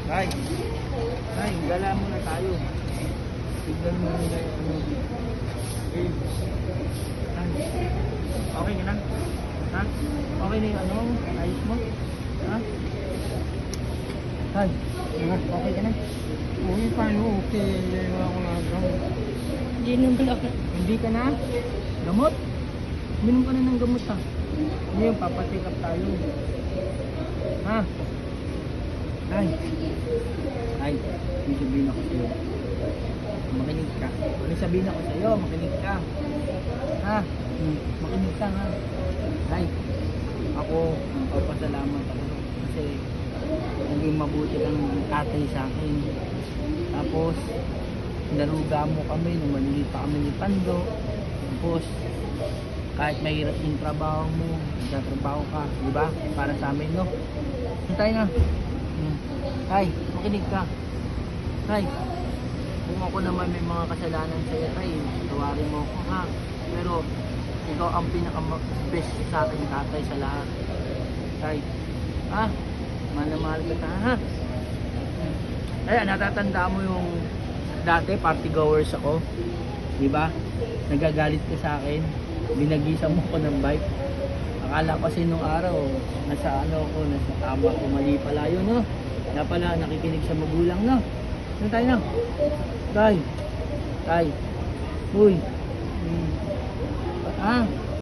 Tay, tay, gala muna tayo. Tignan mo nila yung ano. Okay. Tay, okay ka na? Ha? Okay na yung ano? Ayos mo? Ha? Tay, okay ka na? Okay, paano? Okay, wala ko na lang. Hindi naman ako. Hindi ka na? Gamot? Minom ka na ng gamot ha. Ngayon, papacheck up tayo. Ha? Ay. Ay, may sabihin ako sa'yo. Makinig ka. May sabihin ako sa'yo, makinig ka. Ha? Makinig ka ha. Ay, ako, magpapasalamat ako. Kasi, naging mabuti kang tatay sa akin. Tapos, naruga mo kami nung maliliit pa kami ni Pando. Tapos, kahit mahirap yung trabaho mo, nagtatrabaho ka, di ba? Para sa amin, no? Hintay nga. Tay, makinig ka. Tay, kung ako naman may mga kasalanan sa'yo, tay, tawarin mo ako, ha? Pero, ikaw ang pinaka-best sa akin, tatay, sa lahat. Tay, ha? Mahal na mahal kita, ha? Ayan, natatanda mo yung dati, party goers ako. Di ba? Nagagalit ka sa akin. Binagisa mo ko ng bike. Akala ko kasi nung araw, nasa ano ko, nasa tama ko, mali pala yun, no? Kaya pala, nakikinig sa magulang, no? Ano tayo na? Tay. Tay. Uy. Ah.